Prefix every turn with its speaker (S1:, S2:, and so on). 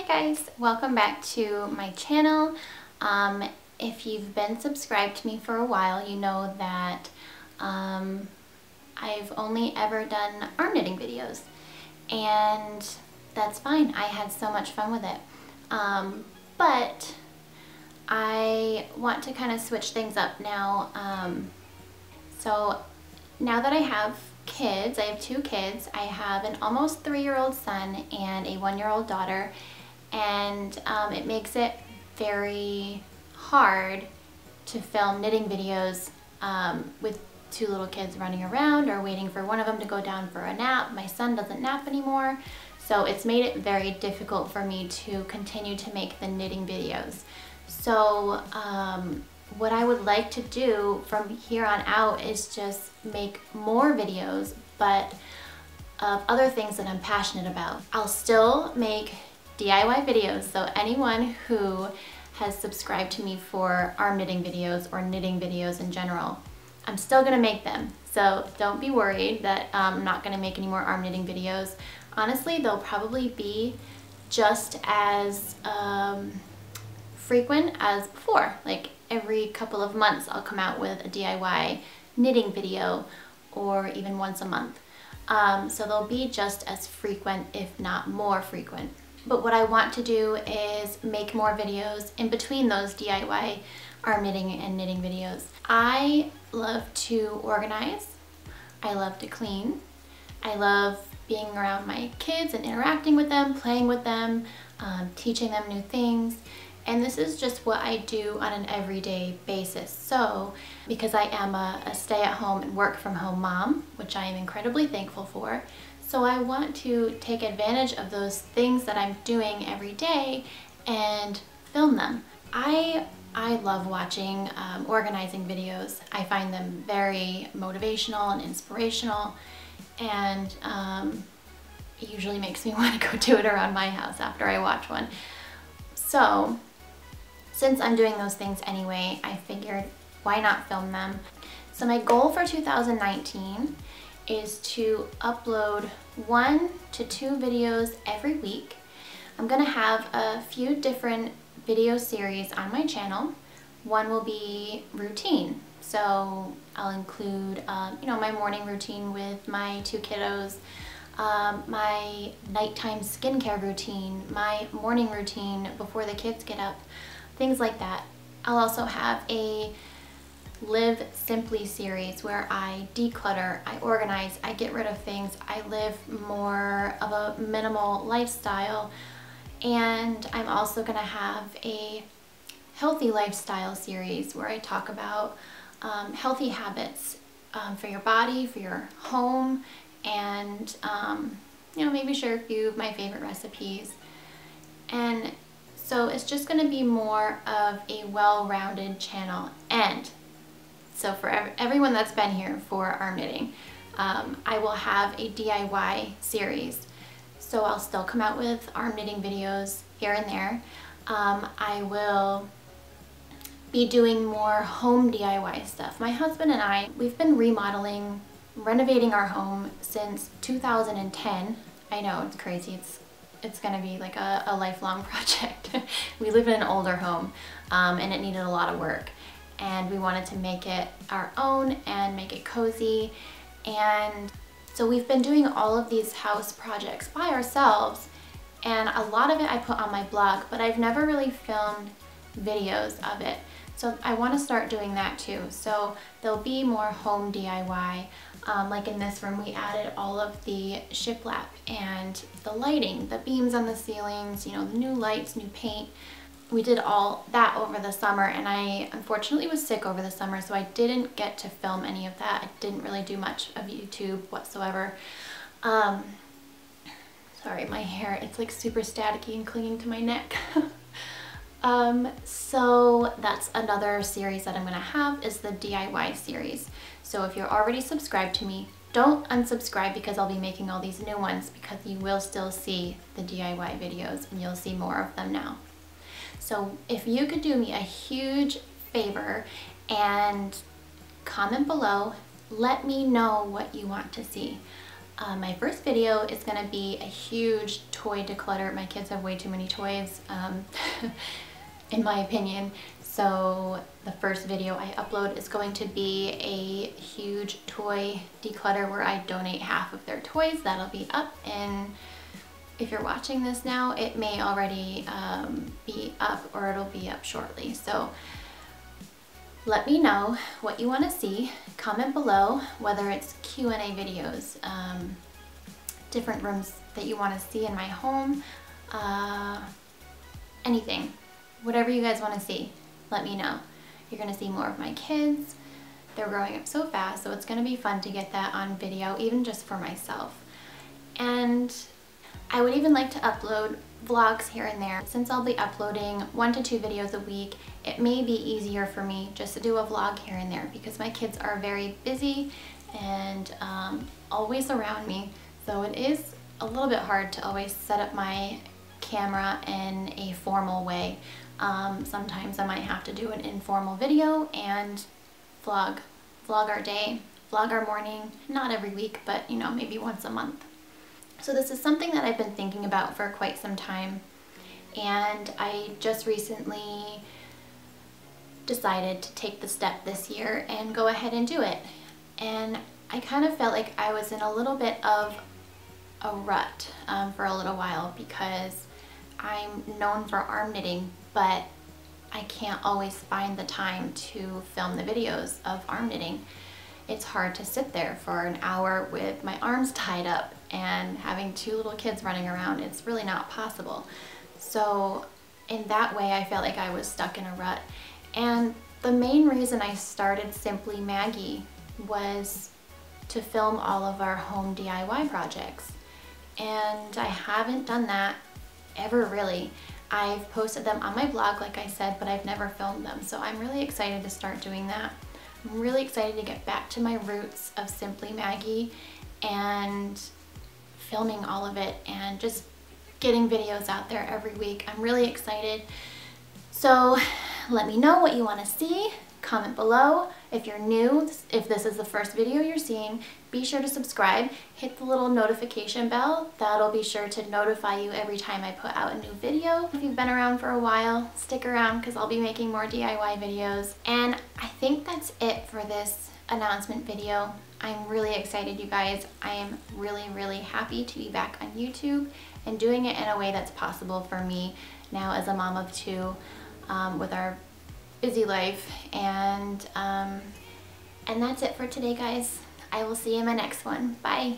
S1: guys, welcome back to my channel. If you've been subscribed to me for a while, you know that I've only ever done arm knitting videos, and that's fine. I had so much fun with it. But I want to kind of switch things up now. So now that I have kids, I have two kids. I have an almost 3-year-old son and a 1-year-old daughter, and it makes it very hard to film knitting videos with two little kids running around or waiting for one of them to go down for a nap. My son doesn't nap anymore, so it's made it very difficult for me to continue to make the knitting videos. So what I would like to do from here on out is just make more videos, but of other things that I'm passionate about. I'll still make DIY videos, so anyone who has subscribed to me for arm knitting videos or knitting videos in general, I'm still gonna make them. So don't be worried that I'm not gonna make any more arm knitting videos. Honestly, they'll probably be just as frequent as before. Like every couple of months I'll come out with a DIY knitting video, or even once a month. So they'll be just as frequent, if not more frequent. But what I want to do is make more videos in between those DIY arm knitting and knitting videos. I love to organize. I love to clean. I love being around my kids and interacting with them, playing with them, teaching them new things. And this is just what I do on an everyday basis. So because I am a stay-at-home and work-from-home mom, which I am incredibly thankful for, so I want to take advantage of those things that I'm doing every day and film them. I love watching organizing videos. I find them very motivational and inspirational, and it usually makes me want to go do it around my house after I watch one. So since I'm doing those things anyway, I figured why not film them. So my goal for 2019 is to upload 1 to 2 videos every week. I'm gonna have a few different video series on my channel. One will be routine. So I'll include you know, my morning routine with my 2 kiddos, my nighttime skincare routine, my morning routine before the kids get up, things like that. I'll also have a Live Simply series where I declutter, I organize, I get rid of things, I live more of a minimal lifestyle. And I'm also gonna have a healthy lifestyle series where I talk about healthy habits for your body, for your home, and you know, maybe share a few of my favorite recipes. And so it's just going to be more of a well-rounded channel. And so for everyone that's been here for arm knitting, I will have a DIY series. So I'll still come out with arm knitting videos here and there. I will be doing more home DIY stuff. My husband and I, we've been remodeling, renovating our home since 2010. I know, it's crazy. It's gonna be like a lifelong project. We live in an older home, and it needed a lot of work, and we wanted to make it our own and make it cozy. And so we've been doing all of these house projects by ourselves, and a lot of it I put on my blog, but I've never really filmed videos of it. So I want to start doing that too. So there'll be more home DIY. Like in this room, we added all of the shiplap and the lighting, the beams on the ceilings, you know, the new lights, new paint. We did all that over the summer, and I unfortunately was sick over the summer, so I didn't get to film any of that. I didn't really do much of YouTube whatsoever. Sorry, my hair, it's like super staticky and clinging to my neck. So that's another series that I'm gonna have, is the DIY series. So if you're already subscribed to me, don't unsubscribe, because I'll be making all these new ones, because you will still see the DIY videos and you'll see more of them now. So if you could do me a huge favor and comment below, let me know what you want to see. My first video is going to be a huge toy declutter. My kids have way too many toys, in my opinion. So the first video I upload is going to be a huge toy declutter where I donate half of their toys. That'll be up, and if you're watching this now, it may already be up, or it'll be up shortly. So let me know what you want to see. Comment below whether it's Q&A videos, different rooms that you want to see in my home, anything, whatever you guys want to see, let me know. You're going to see more of my kids. They're growing up so fast, so it's going to be fun to get that on video, even just for myself. And I would even like to upload vlogs here and there. Since I'll be uploading 1 to 2 videos a week, it may be easier for me just to do a vlog here and there because my kids are very busy and always around me. So it is a little bit hard to always set up my camera in a formal way. Sometimes I might have to do an informal video and vlog our day, vlog our morning, not every week, but you know, maybe once a month. So this is something that I've been thinking about for quite some time, and I just recently decided to take the step this year and go ahead and do it. And I kind of felt like I was in a little bit of a rut for a little while because I'm known for arm knitting, but I can't always find the time to film the videos of arm knitting. It's hard to sit there for an hour with my arms tied up and having 2 little kids running around. It's really not possible. So in that way, I felt like I was stuck in a rut. And the main reason I started Simply Maggie was to film all of our home DIY projects. And I haven't done that ever really. I've posted them on my blog, like I said, but I've never filmed them. So I'm really excited to start doing that. I'm really excited to get back to my roots of Simply Maggie and filming all of it and just getting videos out there every week. I'm really excited. So let me know what you want to see. Comment below. If you're new, if this is the first video you're seeing, be sure to subscribe. Hit the little notification bell. That'll be sure to notify you every time I put out a new video. If you've been around for a while, stick around because I'll be making more DIY videos. And I think that's it for this announcement video. I'm really excited, you guys. I am really, really happy to be back on YouTube and doing it in a way that's possible for me now as a mom of 2 with our busy life. And that's it for today, guys. I will see you in my next one. Bye.